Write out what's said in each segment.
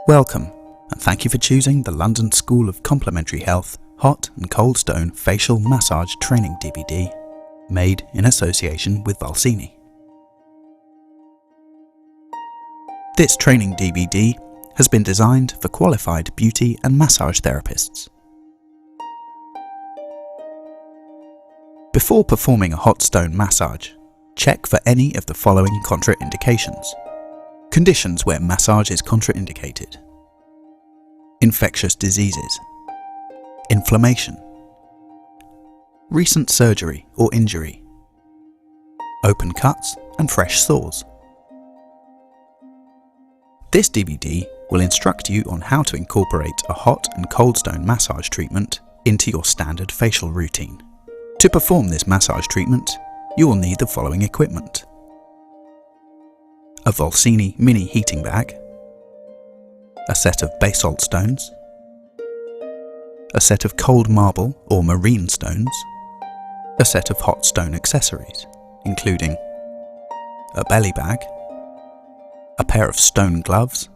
Welcome, and thank you for choosing the London School of Complementary Health Hot and Cold Stone Facial Massage Training DVD, made in association with VULSINI. This training DVD has been designed for qualified beauty and massage therapists. Before performing a hot stone massage, check for any of the following contraindications. Conditions where massage is contraindicated: infectious diseases, inflammation, recent surgery or injury, open cuts and fresh sores. This DVD will instruct you on how to incorporate a hot and cold stone massage treatment into your standard facial routine. To perform this massage treatment, you will need the following equipment: a VULSINI mini heating bag, a set of basalt stones, a set of cold marble or marine stones, a set of hot stone accessories, including a belly bag, a pair of stone gloves,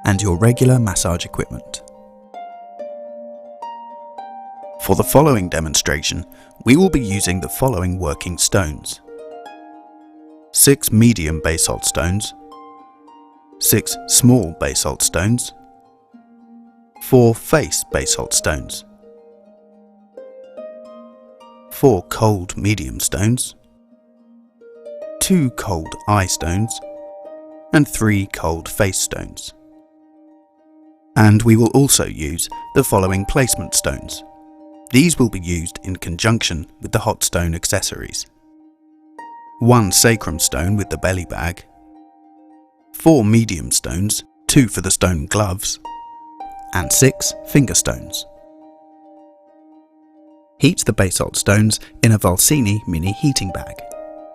and your regular massage equipment. For the following demonstration, we will be using the following working stones: 6 medium basalt stones, 6 small basalt stones, 4 face basalt stones, 4 cold medium stones, 2 cold eye stones, and 3 cold face stones. And we will also use the following placement stones. These will be used in conjunction with the hot stone accessories: 1 sacrum stone with the belly bag, 4 medium stones, 2 for the stone gloves, and 6 finger stones. Heat the basalt stones in a VULSINI mini heating bag.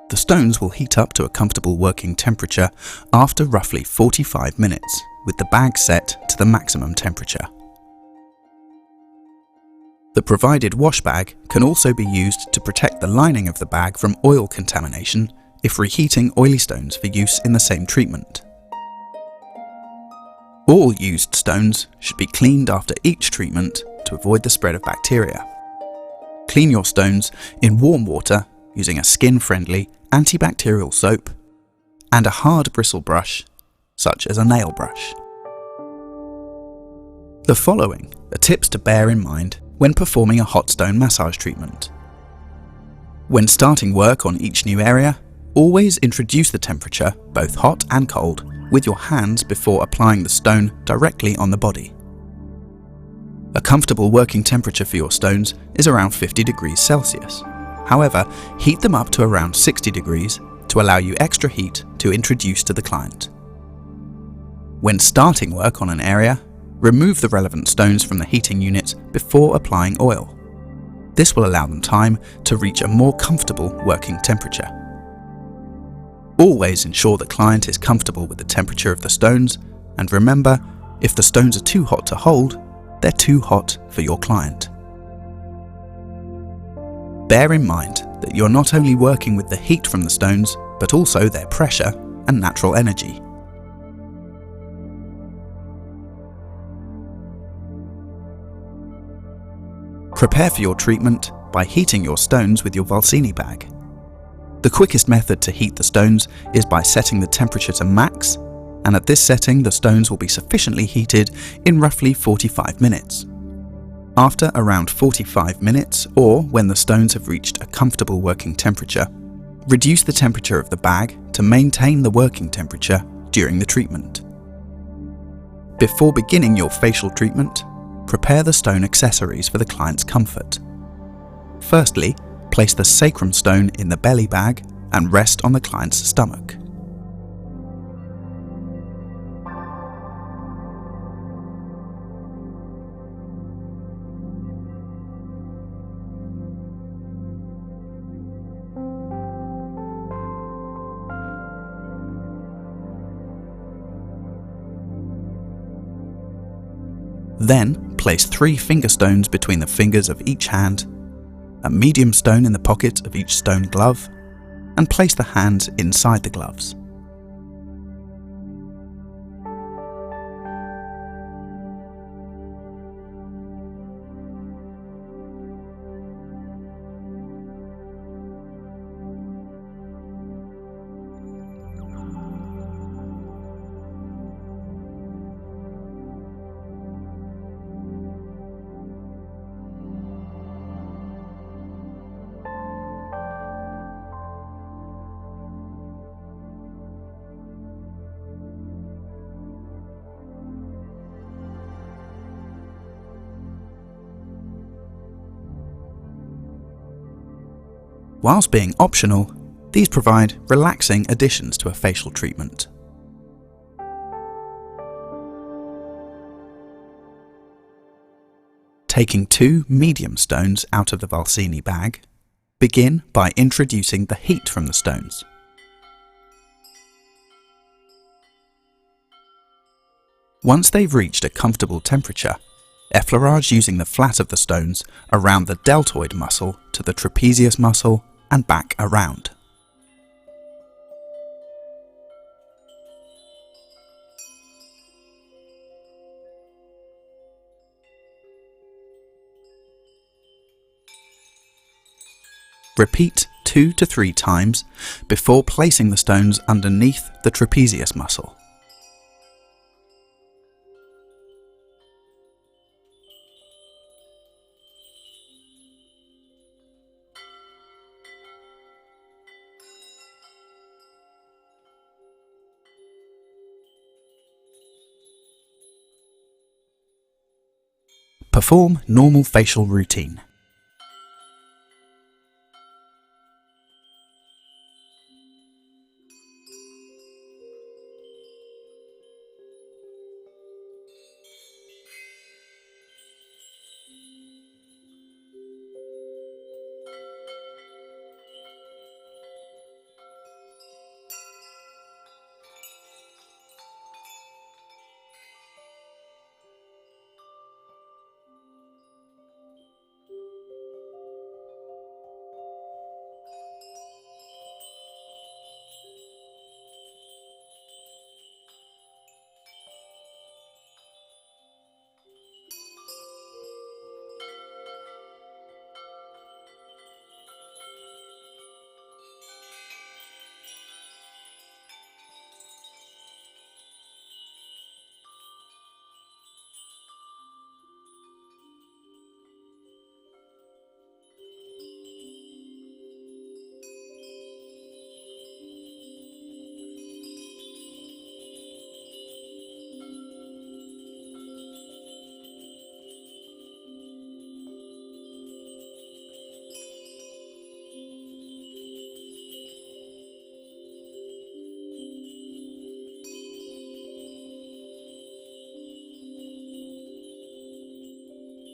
The stones will heat up to a comfortable working temperature after roughly 45 minutes, with the bag set to the maximum temperature. The provided wash bag can also be used to protect the lining of the bag from oil contamination if reheating oily stones for use in the same treatment. All used stones should be cleaned after each treatment to avoid the spread of bacteria. Clean your stones in warm water using a skin-friendly antibacterial soap and a hard bristle brush, such as a nail brush. The following are tips to bear in mind when performing a hot stone massage treatment. When starting work on each new area, always introduce the temperature, both hot and cold, with your hands before applying the stone directly on the body. A comfortable working temperature for your stones is around 50 degrees Celsius. However, heat them up to around 60 degrees to allow you extra heat to introduce to the client. When starting work on an area, remove the relevant stones from the heating unit before applying oil. This will allow them time to reach a more comfortable working temperature. Always ensure the client is comfortable with the temperature of the stones, and remember, if the stones are too hot to hold, they're too hot for your client. Bear in mind that you're not only working with the heat from the stones, but also their pressure and natural energy. Prepare for your treatment by heating your stones with your VULSINI bag. The quickest method to heat the stones is by setting the temperature to max, and at this setting the stones will be sufficiently heated in roughly 45 minutes. After around 45 minutes, or when the stones have reached a comfortable working temperature, reduce the temperature of the bag to maintain the working temperature during the treatment. Before beginning your facial treatment, prepare the stone accessories for the client's comfort. Firstly, place the sacrum stone in the belly bag and rest on the client's stomach. Then, place 3 finger stones between the fingers of each hand, a medium stone in the pocket of each stone glove, and place the hands inside the gloves. Whilst being optional, these provide relaxing additions to a facial treatment. Taking 2 medium stones out of the VULSINI bag, begin by introducing the heat from the stones. Once they've reached a comfortable temperature, effleurage using the flat of the stones around the deltoid muscle to the trapezius muscle and back around. Repeat 2 to 3 times before placing the stones underneath the trapezius muscle. Perform normal facial routine.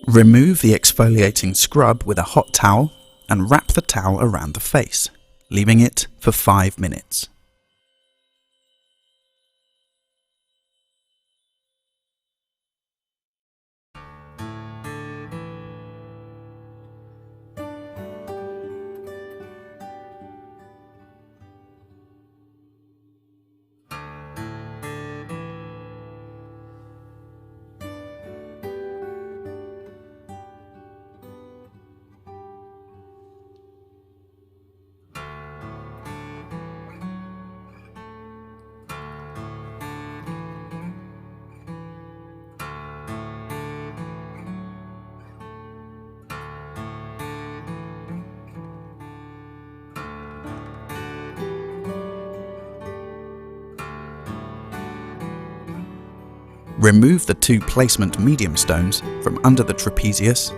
Remove the exfoliating scrub with a hot towel and wrap the towel around the face, leaving it for 5 minutes. Remove the 2 placement medium stones from under the trapezius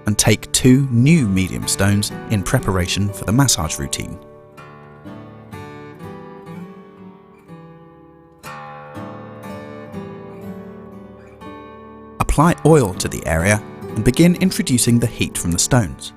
and take 2 new medium stones in preparation for the massage routine. Apply oil to the area and begin introducing the heat from the stones.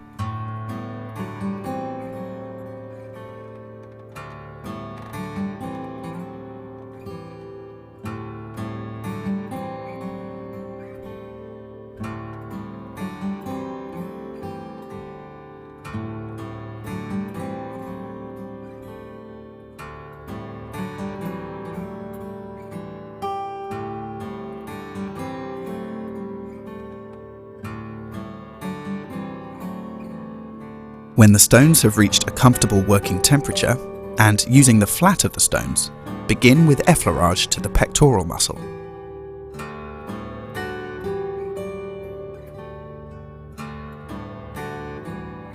When the stones have reached a comfortable working temperature, and using the flat of the stones, begin with effleurage to the pectoral muscle.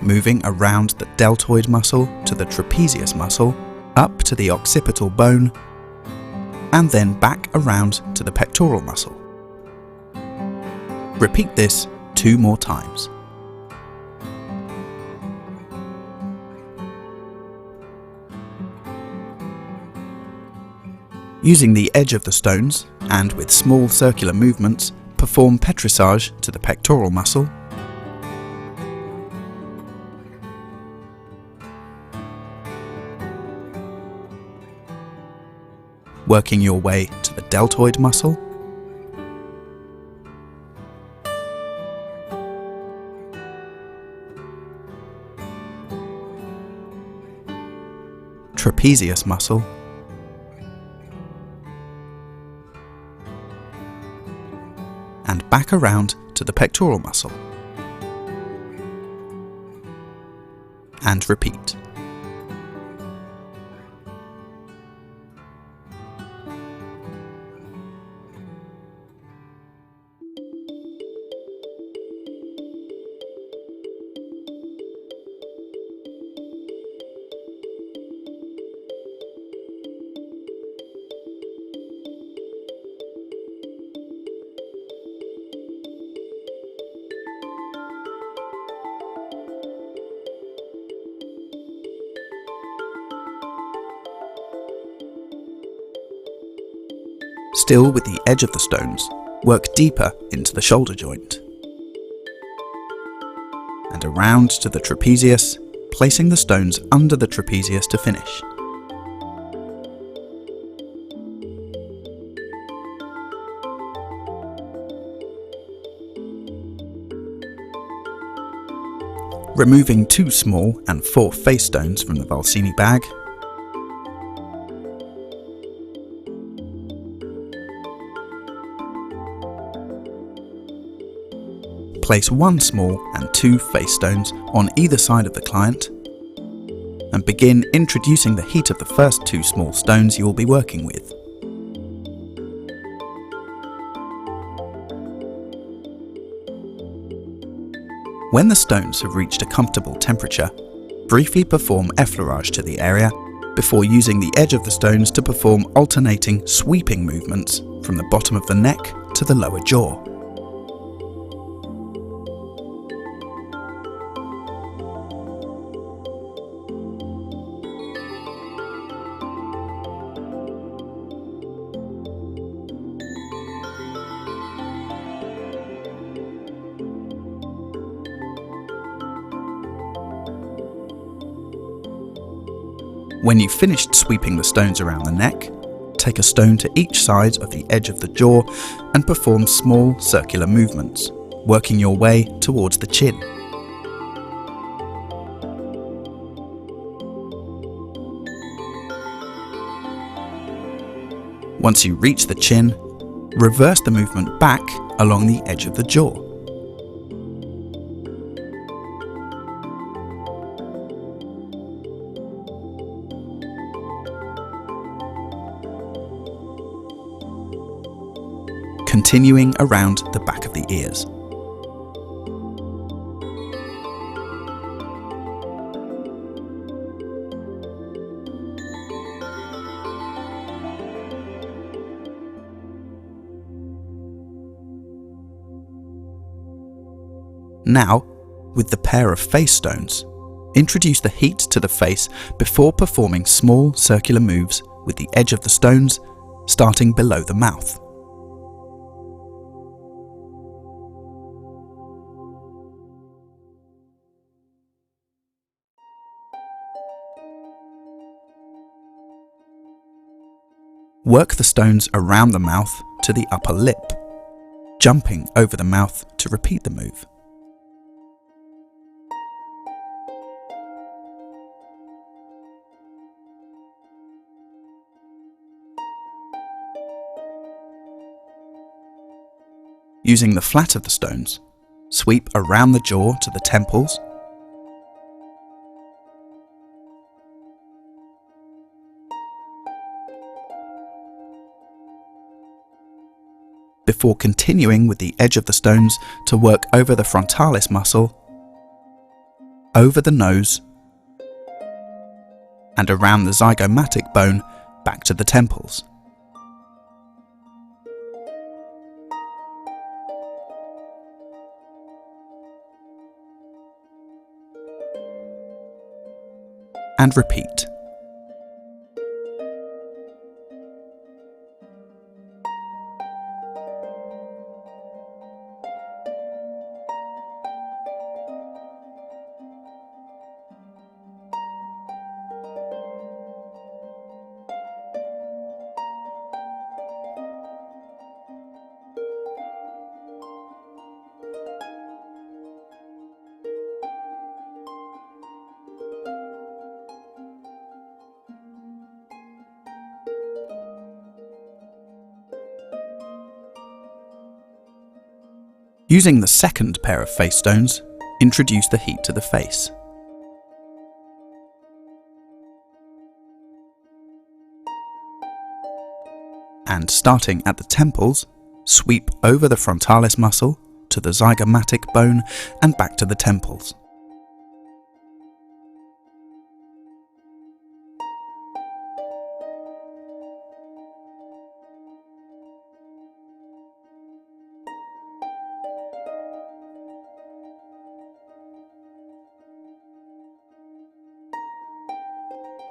Moving around the deltoid muscle to the trapezius muscle, up to the occipital bone, and then back around to the pectoral muscle. Repeat this 2 more times. Using the edge of the stones, and with small circular movements, perform petrissage to the pectoral muscle, working your way to the deltoid muscle, trapezius muscle, and back around to the pectoral muscle, and repeat. Still with the edge of the stones, work deeper into the shoulder joint and around to the trapezius, placing the stones under the trapezius to finish. Removing 2 small and 4 face stones from the VULSINI bag, place 1 small and 2 face stones on either side of the client and begin introducing the heat of the first 2 small stones you will be working with. When the stones have reached a comfortable temperature, briefly perform effleurage to the area before using the edge of the stones to perform alternating sweeping movements from the bottom of the neck to the lower jaw. When you've finished sweeping the stones around the neck, take a stone to each side of the edge of the jaw and perform small circular movements, working your way towards the chin. Once you reach the chin, reverse the movement back along the edge of the jaw. Continuing around the back of the ears. Now, with the pair of face stones, introduce the heat to the face before performing small circular moves with the edge of the stones, starting below the mouth. Work the stones around the mouth to the upper lip, jumping over the mouth to repeat the move. Using the flat of the stones, sweep around the jaw to the temples, before continuing with the edge of the stones to work over the frontalis muscle, over the nose, and around the zygomatic bone back to the temples. And repeat. Using the second pair of face stones, introduce the heat to the face. And starting at the temples, sweep over the frontalis muscle to the zygomatic bone and back to the temples.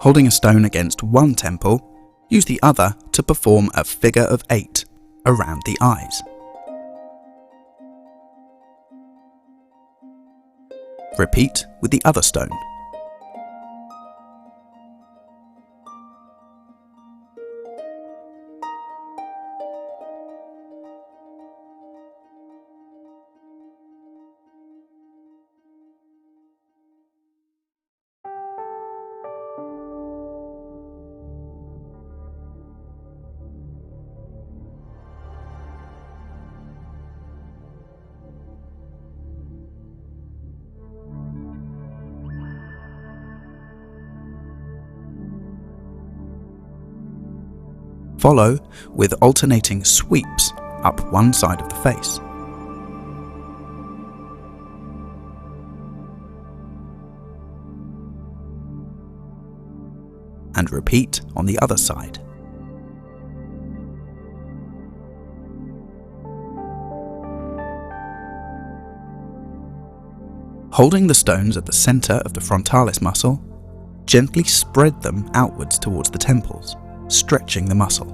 Holding a stone against one temple, use the other to perform a figure of 8 around the eyes. Repeat with the other stone. Follow with alternating sweeps up one side of the face. And repeat on the other side. Holding the stones at the center of the frontalis muscle, gently spread them outwards towards the temples, stretching the muscle.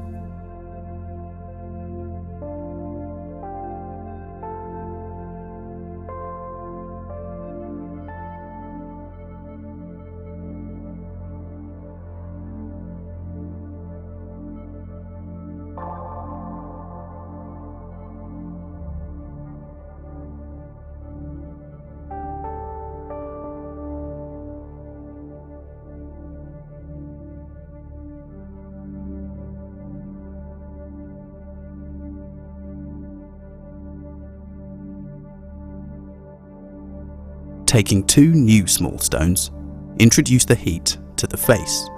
Taking 2 new small stones, introduce the heat to the face.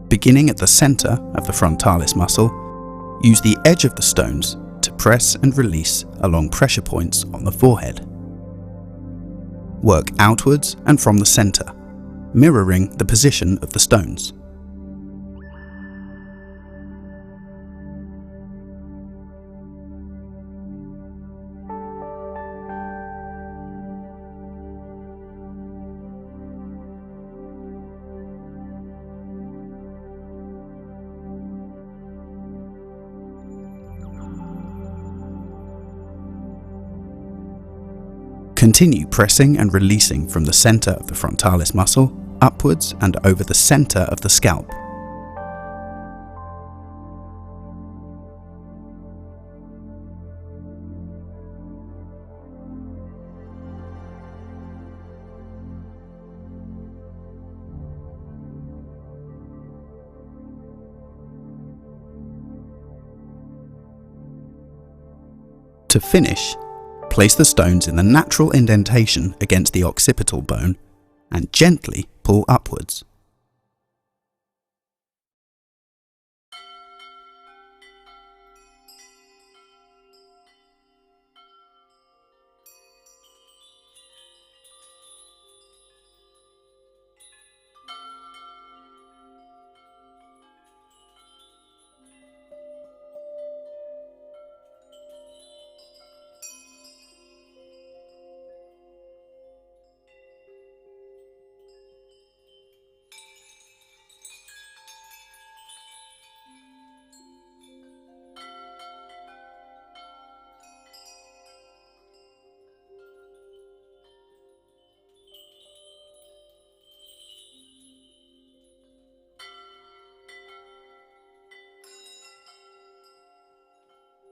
Beginning at the center of the frontalis muscle, use the edge of the stones to press and release along pressure points on the forehead. Work outwards and from the center, mirroring the position of the stones. Continue pressing and releasing from the center of the frontalis muscle, upwards and over the center of the scalp. To finish, place the stones in the natural indentation against the occipital bone and gently pull upwards.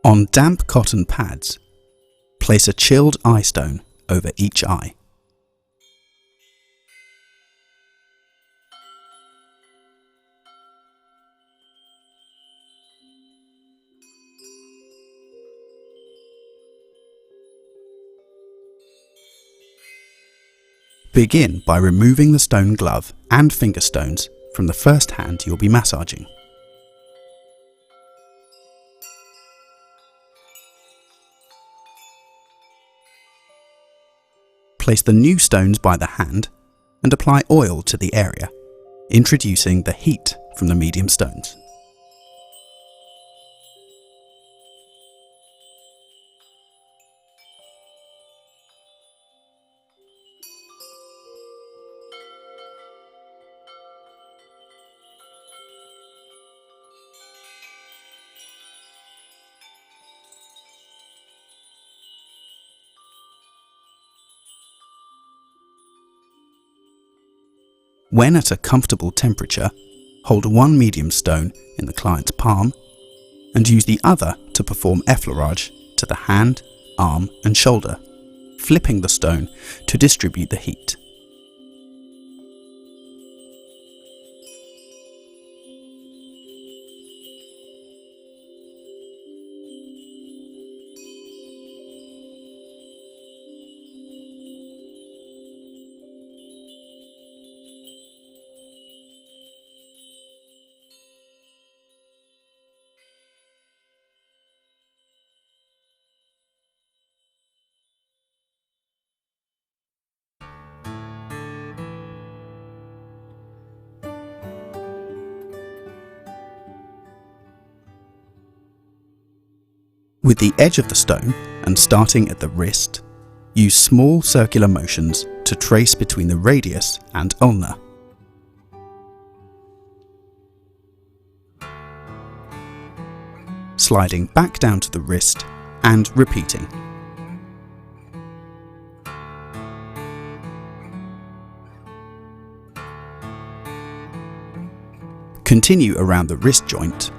On damp cotton pads, place a chilled eye stone over each eye. Begin by removing the stone glove and finger stones from the first hand you'll be massaging. Place the new stones by the hand and apply oil to the area, introducing the heat from the medium stones. When at a comfortable temperature, hold one medium stone in the client's palm and use the other to perform effleurage to the hand, arm and shoulder, flipping the stone to distribute the heat. With the edge of the stone and starting at the wrist, use small circular motions to trace between the radius and ulna. Sliding back down to the wrist and repeating. Continue around the wrist joint .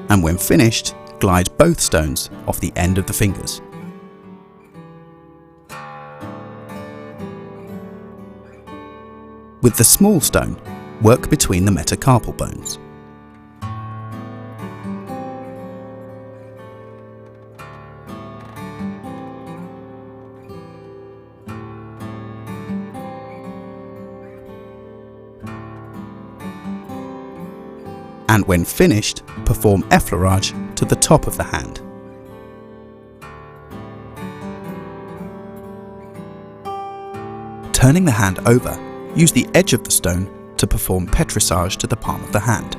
And when finished, glide both stones off the end of the fingers. With the small stone, work between the metacarpal bones. And when finished, perform effleurage to the top of the hand. Turning the hand over, use the edge of the stone to perform petrissage to the palm of the hand.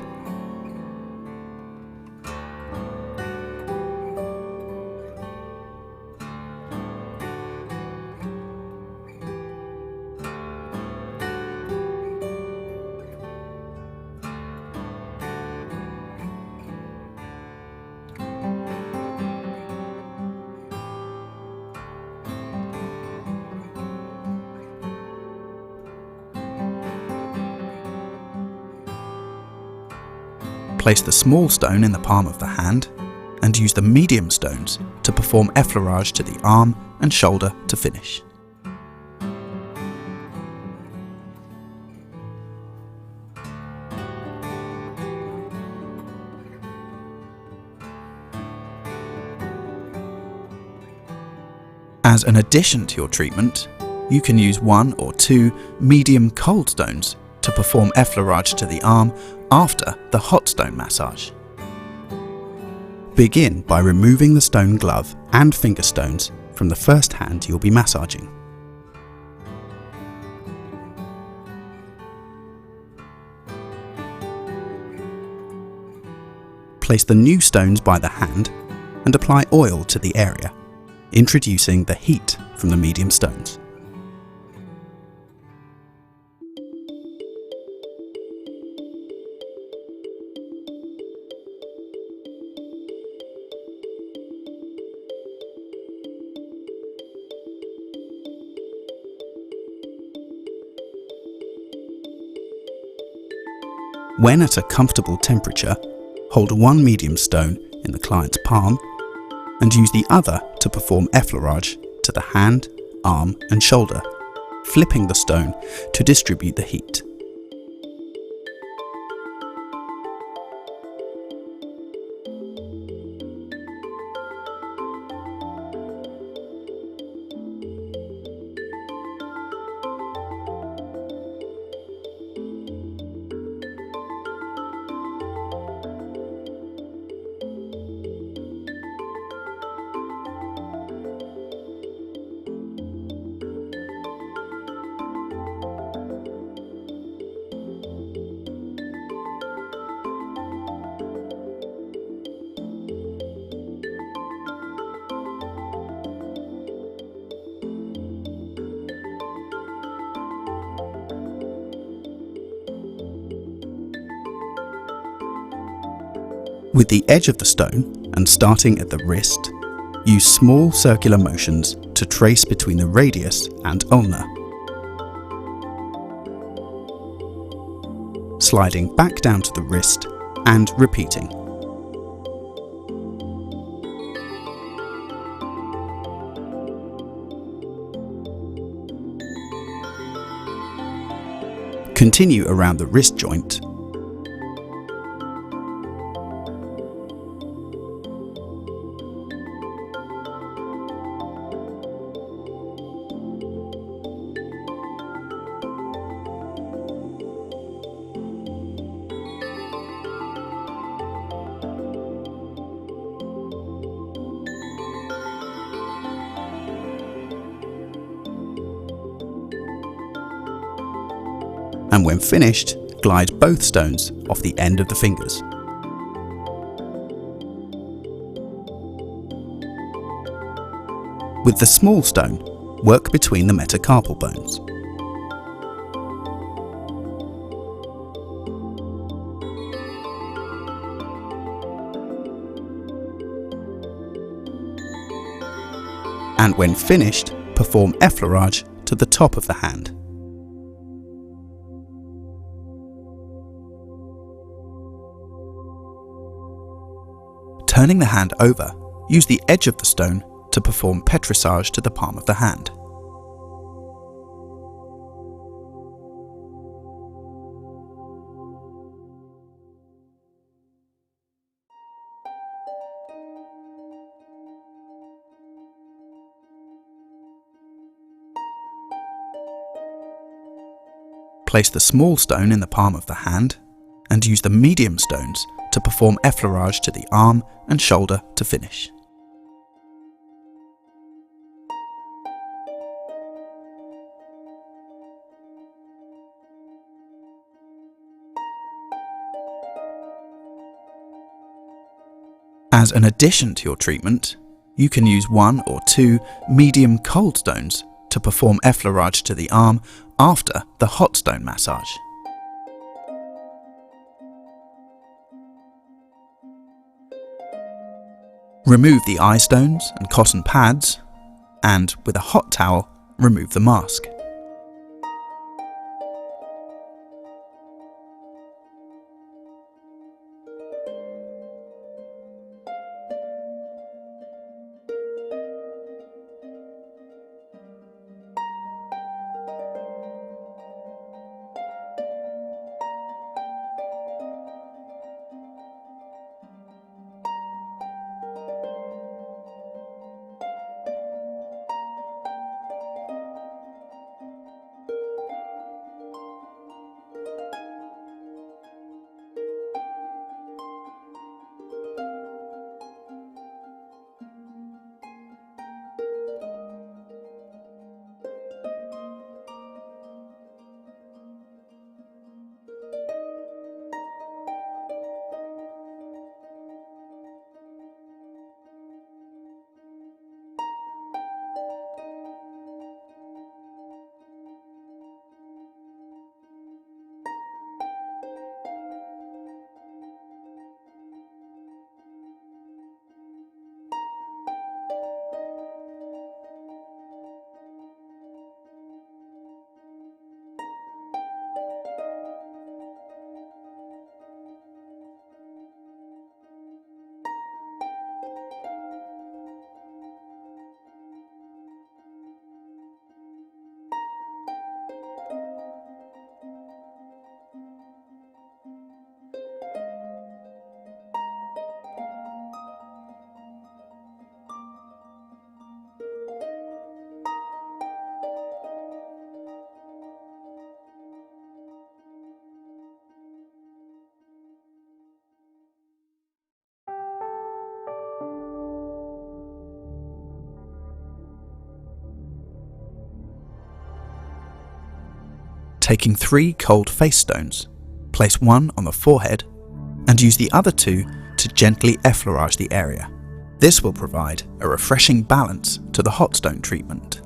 Place the small stone in the palm of the hand and use the medium stones to perform effleurage to the arm and shoulder to finish. As an addition to your treatment, you can use 1 or 2 medium cold stones to perform effleurage to the arm after the hot stone massage. Begin by removing the stone glove and finger stones from the first hand you'll be massaging. Place the new stones by the hand and apply oil to the area, introducing the heat from the medium stones. When at a comfortable temperature, hold one medium stone in the client's palm and use the other to perform effleurage to the hand, arm and shoulder, flipping the stone to distribute the heat. With the edge of the stone and starting at the wrist, use small circular motions to trace between the radius and ulna. Sliding back down to the wrist and repeating. Continue around the wrist joint . And when finished, glide both stones off the end of the fingers. With the small stone, work between the metacarpal bones. And when finished, perform effleurage to the top of the hand. Turning the hand over, use the edge of the stone to perform petrissage to the palm of the hand. Place the small stone in the palm of the hand and use the medium stones to perform effleurage to the arm and shoulder to finish. As an addition to your treatment, you can use 1 or 2 medium cold stones to perform effleurage to the arm after the hot stone massage. Remove the eye stones and cotton pads, and with a hot towel, remove the mask. taking 3 cold face stones, place one on the forehead and use the other 2 to gently effleurage the area. This will provide a refreshing balance to the hot stone treatment.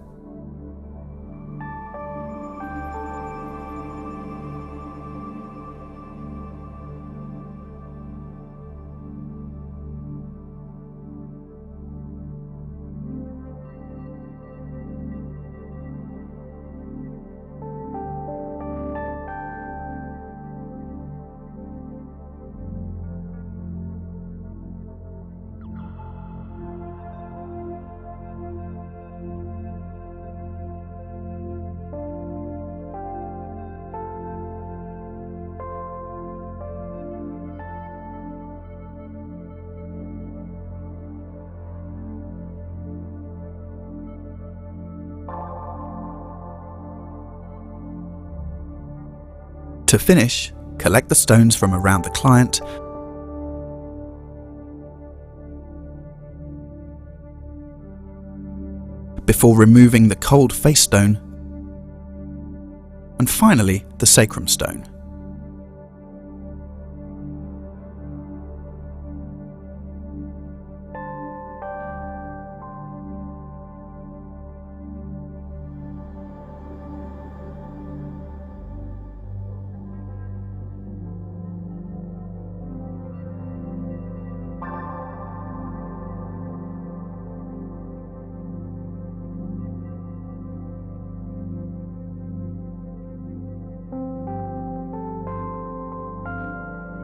To finish, collect the stones from around the client before removing the cold face stone and finally the sacrum stone.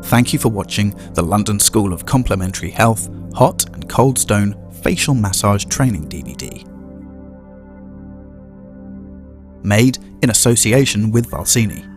Thank you for watching the London School of Complementary Health Hot and Cold Stone Facial Massage Training DVD. Made in association with VULSINI.